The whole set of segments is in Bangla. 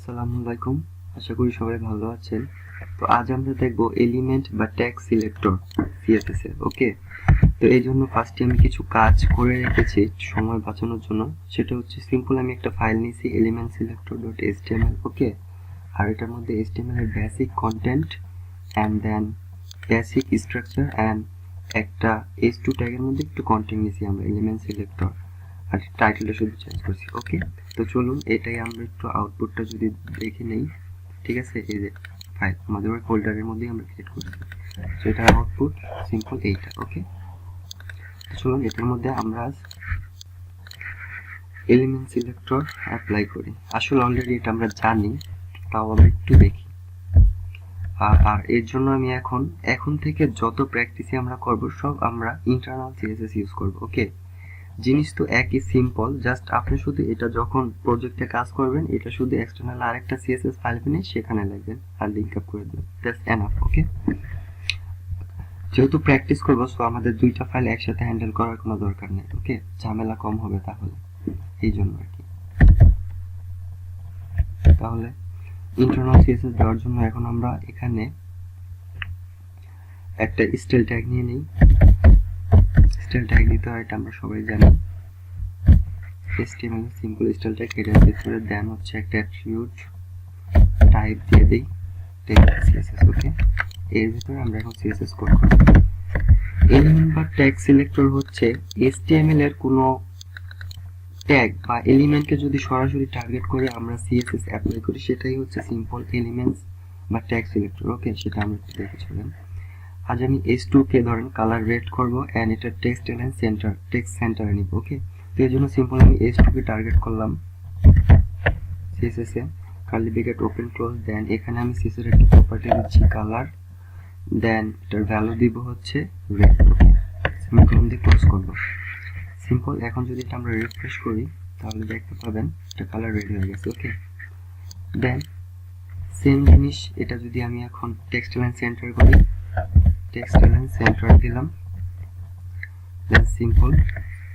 আসসালামু আলাইকুম, আশা করি সবাই ভালো আছেন। তো আজ আমরা দেখব এলিমেন্ট বা ট্যাগ সিলেক্টর সিএসএস এর। ওকে, তো এই জন্য ফার্স্টে আমি কিছু কাজ করে রেখেছি সময় বাঁচানোর জন্য। সেটা হচ্ছে সিম্পল আমি একটা ফাইল নিয়েছি element selector dot HTML. Okay, আর এটার মধ্যে এইচটিএমএল এর basic content and then basic structure and একটা h2 ট্যাগের মধ্যে একটু কন্টেন্ট নিয়েছি আমরা এলিমেন্ট সিলেক্টর, আর টাইটেলটা শুধু চেঞ্জ করছি। ওকে, তো চলুন এটাই আমরা একটু আউটপুটটা যদি দেখে নেই। ঠিক আছে, এই যে ফাইল আমাদের ওই ফোল্ডারের মধ্যেই আমরা ক্রিয়েট করছি, তো এটার আউটপুট সিম্পল এইটা। ওকে, তো চলুন এটার মধ্যে আমরা এলিমেন্ট সিলেক্টর অ্যাপ্লাই করি। আসলে অলরেডি এটা আমরা জানি, তাও আমরা একটু দেখি। আর এর জন্য আমি এখন থেকে যত প্র্যাকটিসই আমরা করব সব আমরা ইন্টারনাল সিএসএস ইউজ করব। ওকে, জিনিস তো একই, সিম্পল। জাস্ট আপনি শুধু এটা যখন প্রজেক্টে কাজ করবেন, এটা শুধু এক্সটার্নাল আরেকটা সিএসএস ফাইল কিনে সেখানে লাগবেন আর লিংক আপ করে দেবেন, দ্যাটস এনাফ। ওকে, যেহেতু প্র্যাকটিস করবো, সো আমাদের দুইটা ফাইল একসাথে হ্যান্ডেল করার কোনো দরকার নেই। ওকে, ঝামেলা কম হবে তাহলে, এই জন্য আর কি। তাহলে ইন্টারনাল সিএসএস দেওয়ার জন্য এখন আমরা এখানে একটা স্টাইল ট্যাগ নিয়ে নিই। স্টাইল ট্যাগ দিতে হয়, এটা আমরা সবাই জানি। HTML সিম্পল স্টাইল ট্যাগ এর ভিতরে দেন হচ্ছে একটা অ্যাট্রিবিউট টাইপ দিয়ে দেই, CSS। ওকে, এর ভিতরে আমরা এখন CSS কোড করব। এলিমেন্ট বা ট্যাগ সিলেক্টর হচ্ছে HTML এর কোনো ট্যাগ বা এলিমেন্টকে যদি সরাসরি টার্গেট করে আমরা CSS অ্যাপ্লাই করি, সেটাই হচ্ছে সিম্পল এলিমেন্টস বা ট্যাগ সিলেক্টর। ওকে, সেটা আমরা দেখেছিলাম। আজ আমি h2 কে ধরেন কালার রেড করব এন্ড এটা টেক্সট এলাইন সেন্টার, টেক্সট সেন্টারে নিব। ওকে, তো এর জন্য সিম্পল আমি h2 কে টার্গেট করলাম CSS এ, কার্লি ব্র্যাকেট ওপেন ক্লোজ, দেন এখানে আমি CSS এর একটা প্রপার্টি দিচ্ছি কালার, দেন এটার ভ্যালু দিব হচ্ছে রেড। ওকে, সেমিকোলন দিয়ে ক্লোজ করব। সিম্পল। এখন যদি এটা আমরা রিফ্রেশ করি তাহলে দেখতে পাবেন এটা কালার রেড হয়ে গেছে। ওকে, দেন সেম জিনিস এটা যদি আমি এখন টেক্সট এলাইন সেন্টার করি, টেক্সট এলাইন সেন্টার দিলাম, দেন সিম্পল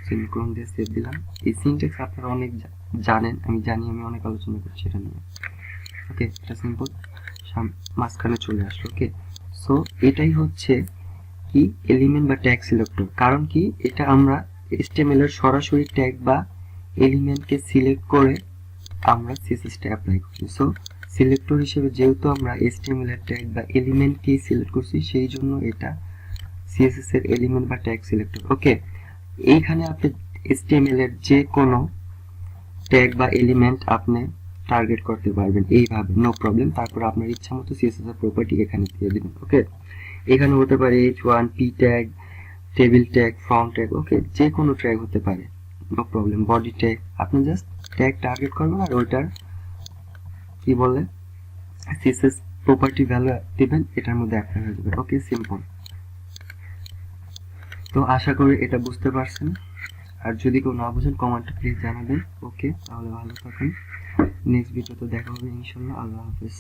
সেমিকোলন দিয়ে সেভ দিলাম। এই সিনট্যাক্স আপনারা অনেক জানেন, আমি জানি, আমি অনেক আলোচনা করছি এটা নিয়ে। ওকে, এটা সিম্পল মাঝখানে চলে আসলো। ওকে, সো এটাই হচ্ছে কি এলিমেন্ট বা ট্যাগ সিলেক্টর। কারণ কি, এটা আমরা HTML এর সরাসরি ট্যাগ বা এলিমেন্টকে সিলেক্ট করে আমরা CSS-টা অ্যাপ্লাই করছি। সো সিলেক্টর হিসেবে যেহেতু আমরা HTML এর ট্যাগ বা এলিমেন্টকে সিলেক্ট করছি, সেই জন্য এটা CSS এর এলিমেন্ট বা ট্যাগ সিলেক্টর। ওকে, এইখানে আপনি HTML এর যে কোনো ট্যাগ বা এলিমেন্ট আপনি টার্গেট করতে পারবেন এইভাবে, নো প্রবলেম। তারপর আপনার ইচ্ছা মতো CSS এর প্রপার্টি এখানে দিয়ে দিবেন। ওকে, এখানে হতে পারে h1 p tag, table tag, form tag. Okay, যে কোনো ট্যাগ হতে পারে, নো প্রবলেম। বডি ট্যাগ, আপনি জাস্ট ট্যাগ টার্গেট করবেন আর ওইটার কি বলে CSS প্রপার্টি ভ্যালু দিবেন, এটার মধ্যে অ্যাপ্লাই হয়ে যাবে। ওকে, সিম্পল। তো আশা করি এটা বুঝতে পারছেন, আর যদি কেউ না বুঝেন কমেন্টে প্লিজ জানাবেন। ওকে, তাহলে ভালো থাকুন, নেক্সট ভিডিওতে দেখা হবে ইনশাআল্লাহ। আল্লাহ হাফেজ।